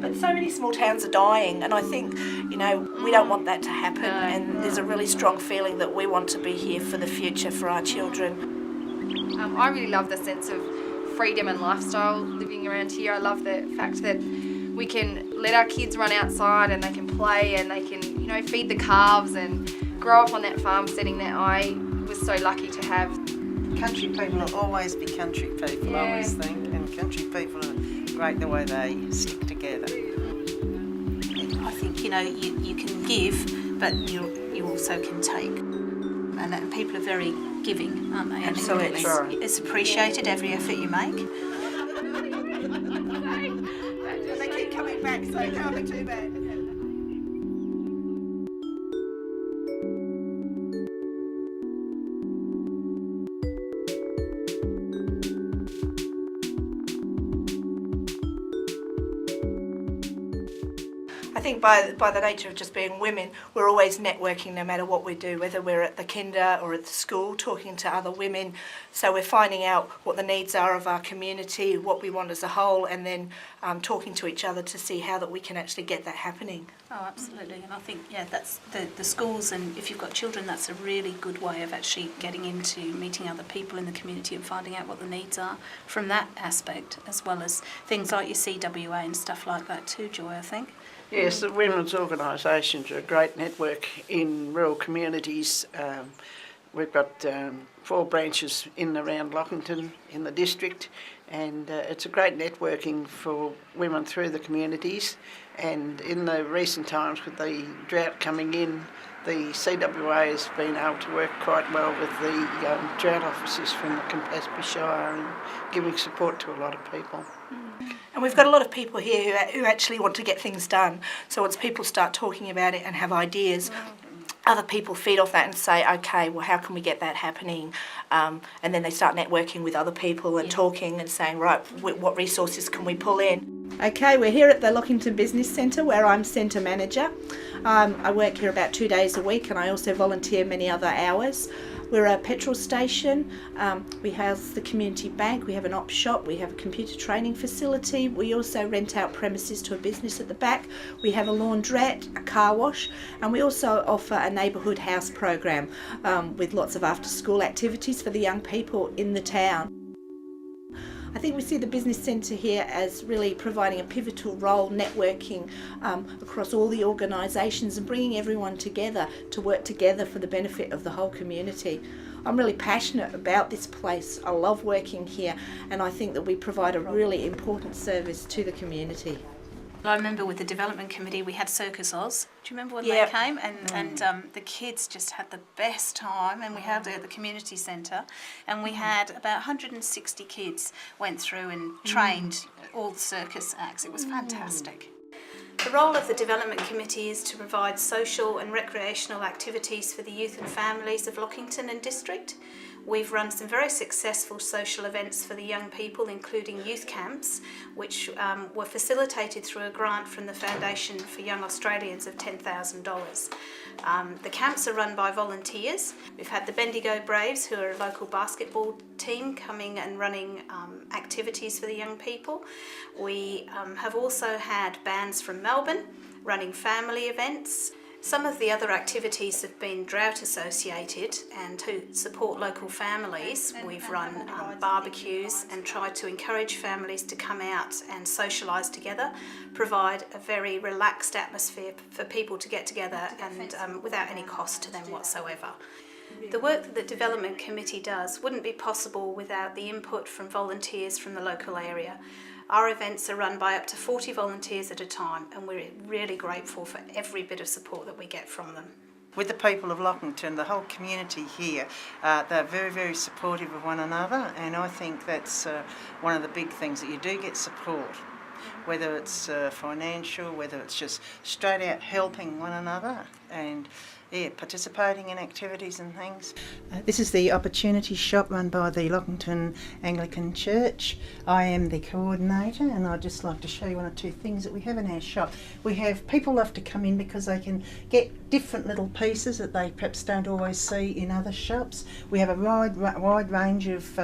But so many small towns are dying, and I think, we don't want that to happen, and there's a really strong feeling that we want to be here for the future for our children. I really love the sense of freedom and lifestyle living around here. I love the fact that we can let our kids run outside and they can play and they can, feed the calves and grow up on that farm setting that I was so lucky to have. Country people will always be country people, I always think, and country people are great the way they stick together. I think, you can give, but you also can take. And people are very giving, aren't they? Absolutely. It's appreciated, every effort you make. They keep coming back, so it can't be too bad. I think by the nature of just being women, we're always networking no matter what we do, whether we're at the kinder or at the school, talking to other women. So we're finding out what the needs are of our community, what we want as a whole, and then talking to each other to see how that we can actually get that happening. Oh, absolutely. And I think, that's the schools, and if you've got children, that's a really good way of actually getting into meeting other people in the community and finding out what the needs are from that aspect, as well as things like your CWA and stuff like that too, Joy, I think. Yes, the women's organisations are a great network in rural communities. We've got 4 branches in and around Lockington in the district, and it's a great networking for women through the communities. And in the recent times with the drought coming in, the CWA has been able to work quite well with the drought officers from the Campaspe Shire and giving support to a lot of people. And we've got a lot of people here who actually want to get things done. So once people start talking about it and have ideas, other people feed off that and say, okay, well, how can we get that happening? And then they start networking with other people and talking and saying, right, what resources can we pull in? Okay, we're here at the Lockington Business Centre where I'm Centre Manager. I work here about 2 days a week, and I also volunteer many other hours. We're a petrol station, we house the community bank, we have an op shop, we have a computer training facility, we also rent out premises to a business at the back, we have a laundrette, a car wash, and we also offer a neighbourhood house program with lots of after school activities for the young people in the town. I think we see the business centre here as really providing a pivotal role, networking across all the organisations and bringing everyone together to work together for the benefit of the whole community. I'm really passionate about this place. I love working here, and I think that we provide a really important service to the community. I remember with the development committee we had Circus Oz. Do you remember when they came? And the kids just had the best time, and we had it at the community centre, and we had about 160 kids went through and trained all the circus acts. It was fantastic. The role of the development committee is to provide social and recreational activities for the youth and families of Lockington and district. We've run some very successful social events for the young people, including youth camps, which were facilitated through a grant from the Foundation for Young Australians of $10,000. The camps are run by volunteers. We've had the Bendigo Braves, who are a local basketball team, coming and running activities for the young people. We have also had bands from Melbourne running family events. Some of the other activities have been drought associated, and to support local families we've run barbecues and tried to encourage families to come out and socialise together, provide a very relaxed atmosphere for people to get together and without any cost to them whatsoever. The work that the Development Committee does wouldn't be possible without the input from volunteers from the local area. Our events are run by up to 40 volunteers at a time, and we're really grateful for every bit of support that we get from them. With the people of Lockington, the whole community here, they're very, very supportive of one another, and I think that's one of the big things, that you do get support, whether it's financial, whether it's just straight out helping one another and participating in activities and things. This is the Opportunity Shop run by the Lockington Anglican Church. I am the coordinator, and I'd just like to show you one or two things that we have in our shop. We have people love to come in because they can get different little pieces that they perhaps don't always see in other shops. We have a wide range of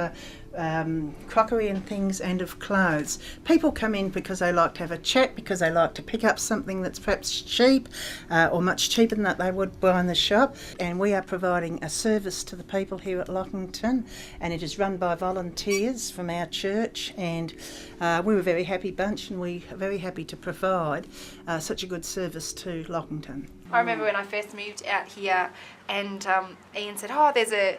crockery and things, and of clothes. People come in because they like to have a chat, because they like to pick up something that's perhaps cheap or much cheaper than that they would buy in the shop. And we are providing a service to the people here at Lockington, and it is run by volunteers from our church, and we're a very happy bunch, and we are very happy to provide such a good service to Lockington. I remember when I first moved out here and Ian said, oh, there's a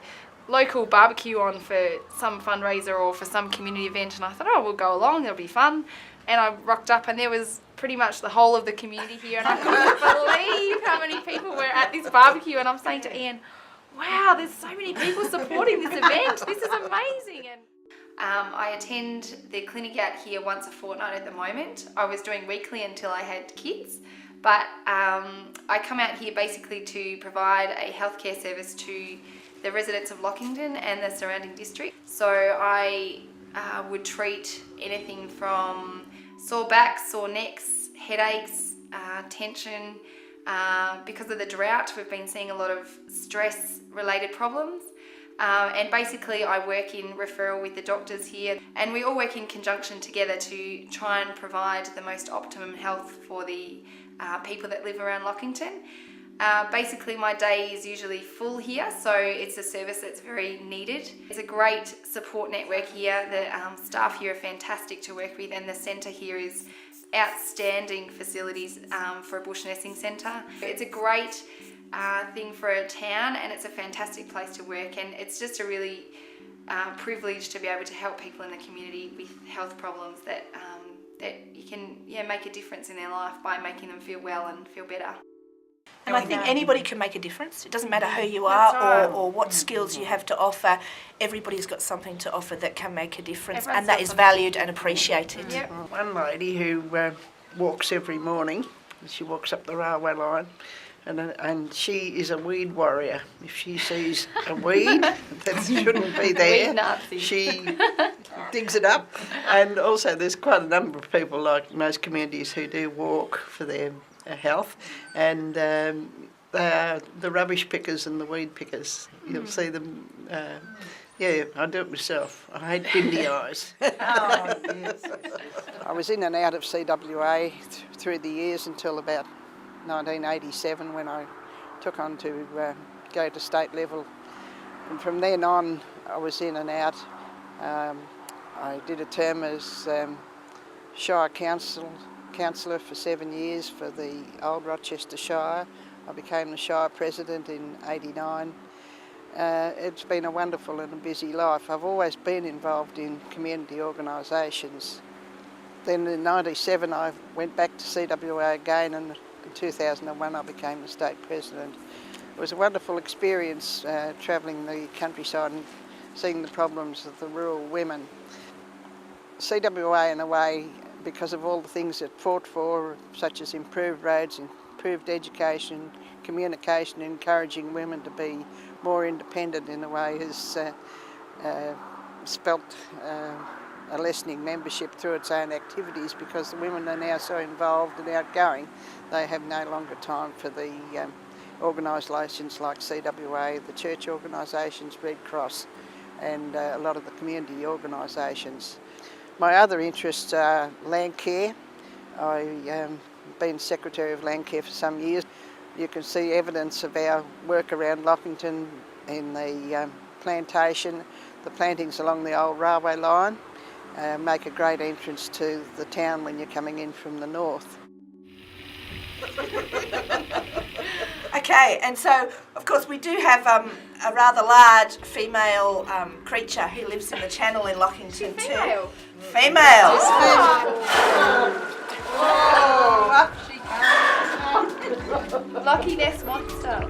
local barbecue on for some fundraiser or for some community event, and I thought, oh, we'll go along, it'll be fun. And I rocked up and there was pretty much the whole of the community here, and I couldn't believe how many people were at this barbecue. And I'm saying to Ian, wow, there's so many people supporting this event, this is amazing. And I attend the clinic out here once a fortnight at the moment. I was doing weekly until I had kids. But I come out here basically to provide a healthcare service to the residents of Lockington and the surrounding district. So I would treat anything from sore backs, sore necks, headaches, tension. Because of the drought, we've been seeing a lot of stress-related problems. And basically I work in referral with the doctors here, and we all work in conjunction together to try and provide the most optimum health for the people that live around Lockington. Basically my day is usually full here, so it's a service that's very needed. It's a great support network here. The staff here are fantastic to work with, and the centre here is outstanding facilities for a bush nursing centre. It's a great thing for a town, and it's a fantastic place to work, and it's just a really privilege to be able to help people in the community with health problems that you can make a difference in their life by making them feel well and feel better. And I think anybody can make a difference. It doesn't matter who you are or what skills you have to offer. Everybody's got something to offer that can make a difference, and that is valued and appreciated. Yep. One lady who walks every morning, she walks up the railway line, and she is a weed warrior. If she sees a weed that shouldn't be there, Weed Nazi. she digs it up. And also there's quite a number of people, like most communities, who do walk for their health, and they are the rubbish pickers and the weed pickers. You'll see them. I do it myself. I hate bindy eyes. Oh, yes. I was in and out of CWA through the years until about 1987, when I took on to go to state level. And from then on I was in and out. I did a term as Shire Councillor for 7 years for the old Rochester Shire. I became the Shire President in '89. It's been a wonderful and a busy life. I've always been involved in community organisations. Then in '97 I went back to CWA again, and in 2001 I became the State President. It was a wonderful experience travelling the countryside and seeing the problems of the rural women. CWA, in a way, because of all the things it fought for, such as improved roads, improved education, communication, encouraging women to be more independent, in a way, has spelt a lessening membership through its own activities, because the women are now so involved and outgoing, they have no longer time for the organisations like CWA, the church organisations, Red Cross, and a lot of the community organisations. My other interests are land care. I've been Secretary of Land Care for some years. You can see evidence of our work around Lockington in the plantation. The plantings along the old railway line make a great entrance to the town when you're coming in from the north. Okay, and so of course we do have a rather large female creature who lives in the channel in Lockington too. Female. Lucky Nest Monster.